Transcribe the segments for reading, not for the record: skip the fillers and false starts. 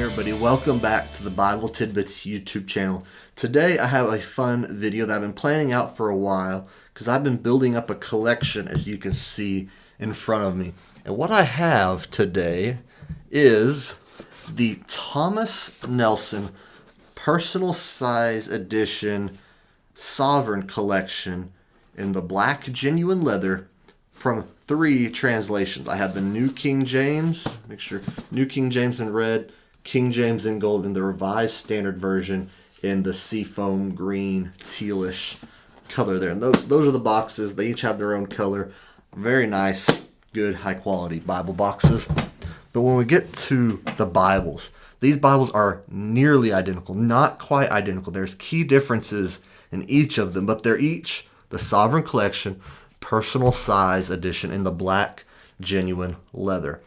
Hey everybody, welcome back to the Bible Tidbits YouTube channel. Today I have a fun video that I've been planning out for a while because I've been building up a collection, as you can see in front of me. And what I have today is the Thomas Nelson Personal Size Edition Sovereign Collection in the black genuine leather from 3 translations. I have the New King James, New King James in red, King James in gold, and the Revised Standard Version in the seafoam green tealish color there. And those are the boxes. They each have their own color. Very nice, good, high quality Bible boxes. But when we get to the Bibles, these Bibles are nearly identical, not quite identical. There's key differences in each of them, but they're each the Sovereign Collection Personal Size Edition in the black genuine leather.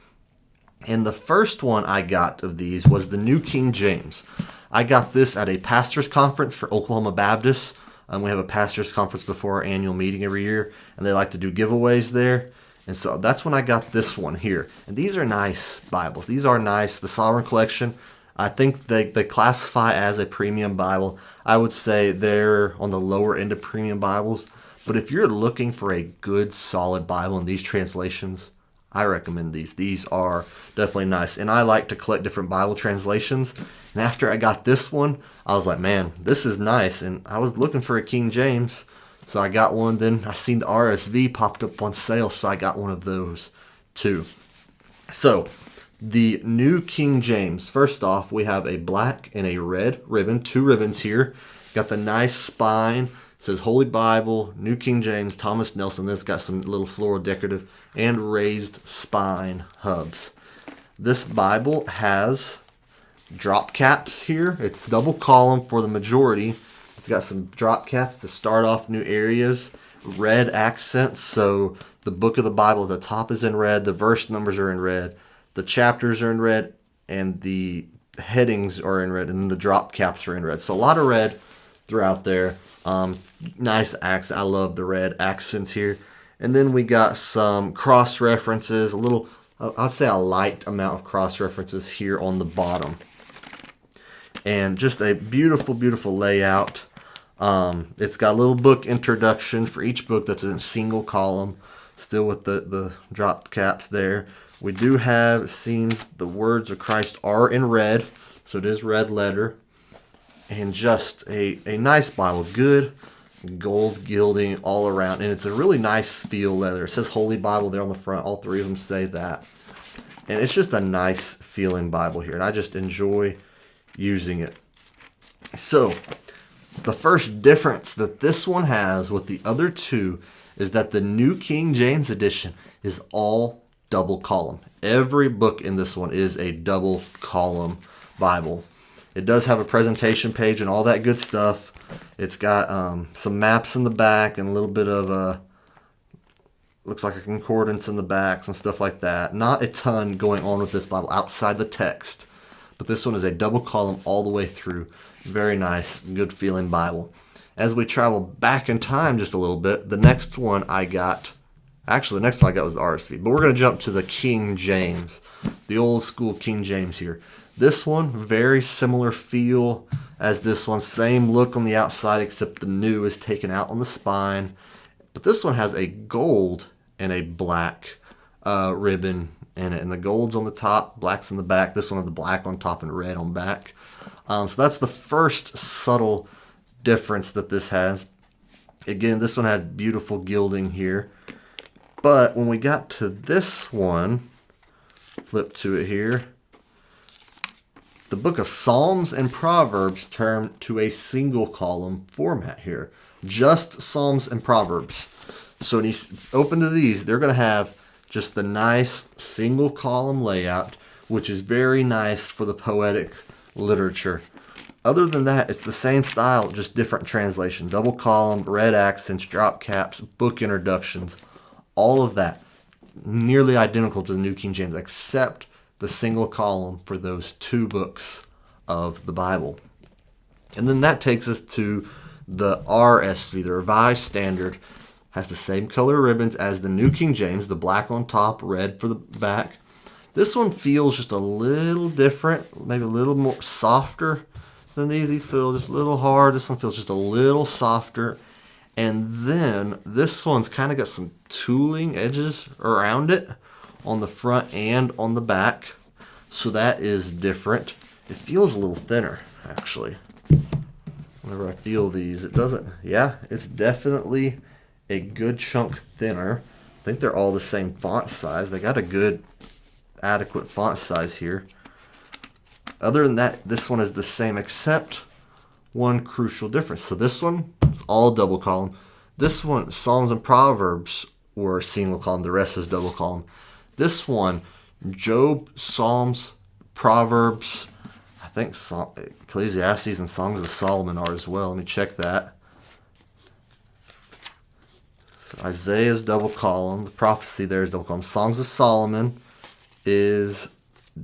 And the first one I got of these was the New King James. I got this at a pastor's conference for Oklahoma Baptists. We have a pastor's conference before our annual meeting every year, and they like to do giveaways there. And so that's when I got this one here. And these are nice Bibles. These are nice. The Sovereign Collection, I think they classify as a premium Bible. I would say they're on the lower end of premium Bibles. But if you're looking for a good, solid Bible in these translations, I recommend these. These are definitely nice. And I like to collect different Bible translations. And after I got this one, I was like, man, this is nice. And I was looking for a King James, so I got one. Then I seen the RSV popped up on sale, so I got one of those too. So the New King James, first off, we have a black and a red ribbon, 2 ribbons here. Got the nice spine. It says Holy Bible, New King James, Thomas Nelson. This got some little floral decorative and raised spine hubs. This Bible has drop caps here. It's double column for the majority. It's got some drop caps to start off new areas. Red accents, so the book of the Bible at the top is in red. The verse numbers are in red. The chapters are in red, and the headings are in red, and then the drop caps are in red. So a lot of red throughout there. Nice accent. I love the red accents here. And then we got some cross references, I'd say a light amount of cross references here on the bottom. And just a beautiful, beautiful layout. It's got a little book introduction for each book that's in a single column, still with the drop caps there. We do have, it seems, the words of Christ are in red, so it is red letter. And just a nice Bible, good gold gilding all around. And it's a really nice feel leather. It says Holy Bible there on the front. All 3 of them say that. And it's just a nice feeling Bible here. And I just enjoy using it. So the first difference that this one has with the other 2 is that the New King James Edition is all double column. Every book in this one is a double column Bible. It does have a presentation page and all that good stuff. It's got some maps in the back and a little bit of looks like a concordance in the back, some stuff like that. Not a ton going on with this Bible outside the text. But this one is a double column all the way through. Very nice, good feeling Bible. As we travel back in time just a little bit, the next one I got was the RSV. But we're going to jump to the King James, the old school King James here. This one, very similar feel as this one. Same look on the outside, except the new is taken out on the spine. But this one has a gold and a black ribbon in it. And the gold's on the top, black's in the back. This one has the black on top and red on back. So that's the first subtle difference that this has. Again, this one had beautiful gilding here. But when we got to this one, flip to it here, the book of Psalms and Proverbs turned to a single column format here. Just Psalms and Proverbs. So when you open to these, they're going to have just the nice single column layout, which is very nice for the poetic literature. Other than that, it's the same style, just different translation. Double column, red accents, drop caps, book introductions, all of that. Nearly identical to the New King James, except the single column for those 2 books of the Bible. And then that takes us to the RSV, the Revised Standard. Has the same color ribbons as the New King James, the black on top, red for the back. This one feels just a little different, maybe a little more softer than these. These feel just a little hard. This one feels just a little softer. And then this one's kind of got some tooling edges around it on the front and on the back. So that is different. It feels a little thinner, actually. Whenever I feel these, it doesn't. Yeah, it's definitely a good chunk thinner. I think they're all the same font size. They got a good, adequate font size here. Other than that, this one is the same except one crucial difference. So this one is all double column. This one, Psalms and Proverbs, were single column. The rest is double column. This one, Job, Psalms, Proverbs, I think Ecclesiastes and Songs of Solomon are as well. Let me check that. So Isaiah's double column. The prophecy there is double column. Songs of Solomon is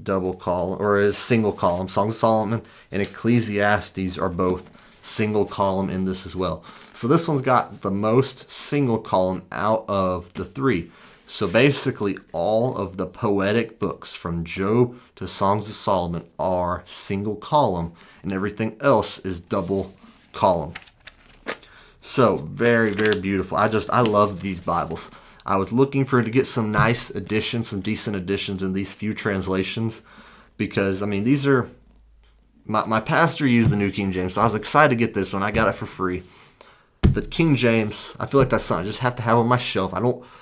double column, or is single column. Songs of Solomon and Ecclesiastes are both single column in this as well. So this one's got the most single column out of the three. So basically all of the poetic books from Job to Songs of Solomon are single column, and everything else is double column. So very, very beautiful. I love these Bibles. I was looking to get some nice editions, some decent editions in these few translations, because, I mean, these are, my pastor used the New King James, so I was excited to get this one. I got it for free. The King James, I feel like that's something I just have to have on my shelf.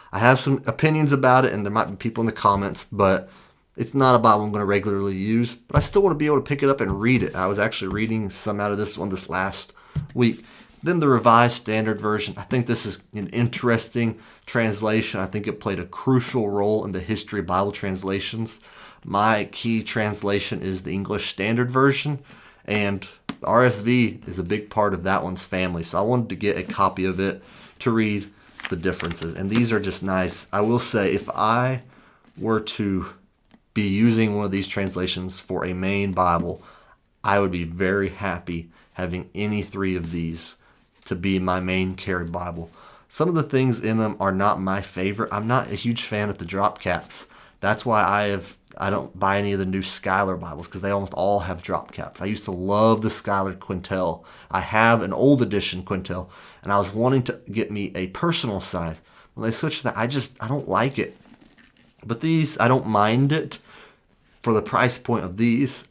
I have some opinions about it, and there might be people in the comments, but it's not a Bible I'm going to regularly use. But I still want to be able to pick it up and read it. I was actually reading some out of this one this last week. Then the Revised Standard Version. I think this is an interesting translation. I think it played a crucial role in the history of Bible translations. My key translation is the English Standard Version, and the RSV is a big part of that one's family. So I wanted to get a copy of it to read the differences. And these are just nice. I will say, if I were to be using one of these translations for a main Bible, I would be very happy having any three of these to be my main carry Bible. Some of the things in them are not my favorite. I'm not a huge fan of the drop caps. That's why I don't buy any of the new Schuyler Bibles, because they almost all have drop caps. I used to love the Schuyler Quintel. I have an old edition Quintel, and I was wanting to get me a personal size. When they switched to that, I don't like it. But these, I don't mind it. For the price point of these,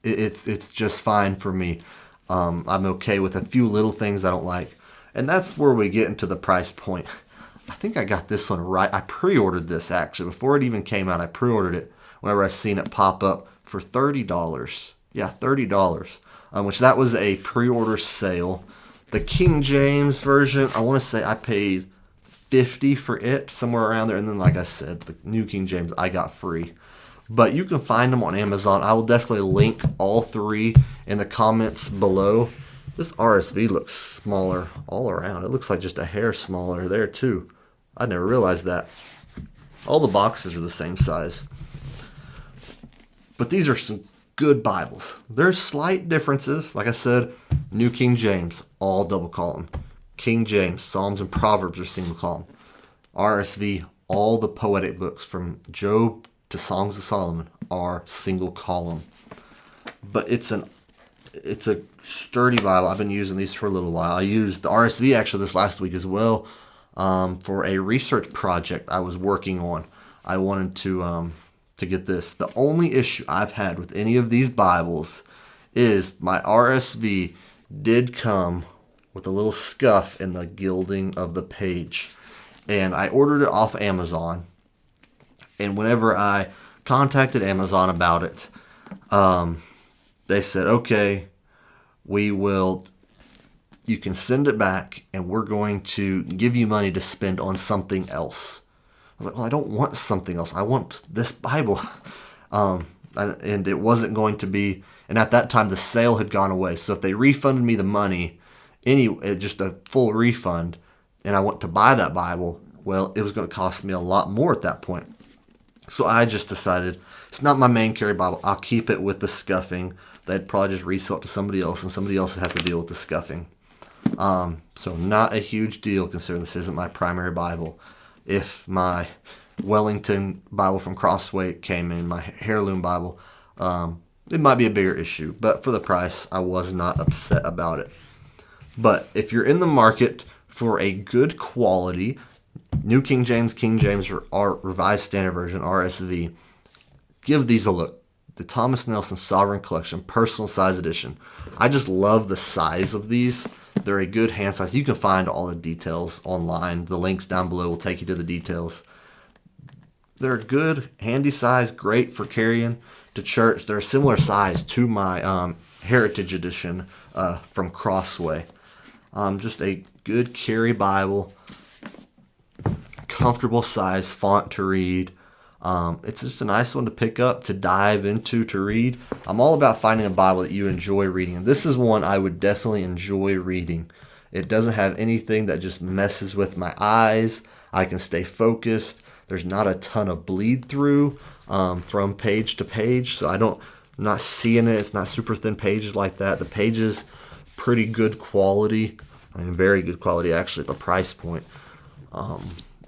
it's just fine for me. I'm okay with a few little things I don't like. And that's where we get into the price point. I think I got this one right. I pre-ordered this, actually. Before it even came out, I pre-ordered it whenever I seen it pop up for $30. Yeah, $30. Which that was a pre-order sale. The King James version, I want to say I paid $50 for it, somewhere around there. And then, like I said, the New King James I got free. But you can find them on Amazon. I will definitely link all three in the comments below. This RSV looks smaller all around. It looks like just a hair smaller there too. I never realized that. All the boxes are the same size. But these are some good Bibles. There's slight differences. Like I said, New King James, all double column. King James, Psalms and Proverbs are single column. RSV, all the poetic books from Job to Songs of Solomon are single column. But it's a sturdy Bible. I've been using these for a little while. I used the RSV actually this last week as well for a research project I was working on. I wanted to get this. The only issue I've had with any of these Bibles is my RSV did come with a little scuff in the gilding of the page. And I ordered it off Amazon. And whenever I contacted Amazon about it, they said, okay, you can send it back and we're going to give you money to spend on something else. I was like, well, I don't want something else. I want this Bible. And it wasn't going to be, and at that time the sale had gone away. So if they refunded me the money, just a full refund, and I want to buy that Bible, well, it was going to cost me a lot more at that point. So I just decided, it's not my main carry Bible. I'll keep it with the scuffing. They'd probably just resell it to somebody else, and somebody else would have to deal with the scuffing. So not a huge deal considering this isn't my primary Bible. If my Wellington Bible from Crossway came in, my heirloom Bible, it might be a bigger issue. But for the price, I was not upset about it. But if you're in the market for a good quality New King James, or Revised Standard Version, RSV, give these a look. The Thomas Nelson Sovereign Collection Personal Size Edition. I just love the size of these. They're a good hand size. You can find all the details online. The links down below will take you to the details. They're a good, handy size, great for carrying to church. They're a similar size to my Heritage Edition from Crossway. Just a good carry Bible. Comfortable size font to read. It's just a nice one to pick up, to dive into, to read. I'm all about finding a Bible that you enjoy reading. And this is one I would definitely enjoy reading. It doesn't have anything that just messes with my eyes. I can stay focused. There's not a ton of bleed through from page to page. So I'm not seeing it. It's not super thin pages like that. The pages, pretty good quality. I mean, very good quality actually at the price point.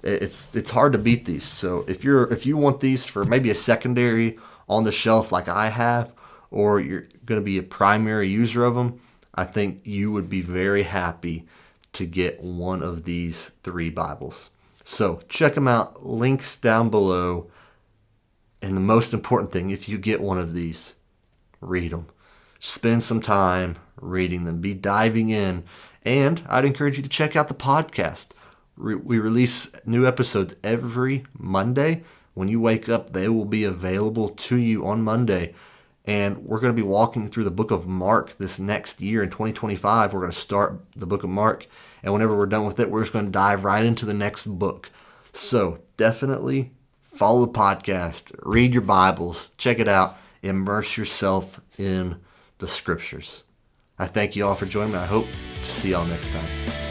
It's hard to beat these. So if you want these for maybe a secondary on the shelf like I have, or you're going to be a primary user of them, I think you would be very happy to get one of these 3 Bibles. So check them out. Links down below. And the most important thing, if you get one of these, read them. Spend some time reading them. Be diving in. And I'd encourage you to check out the podcast. We release new episodes every Monday. When you wake up, they will be available to you on Monday. And we're going to be walking through the book of Mark this next year in 2025. We're going to start the book of Mark. And whenever we're done with it, we're just going to dive right into the next book. So definitely follow the podcast. Read your Bibles. Check it out. Immerse yourself in the Scriptures. I thank you all for joining me. I hope to see y'all next time.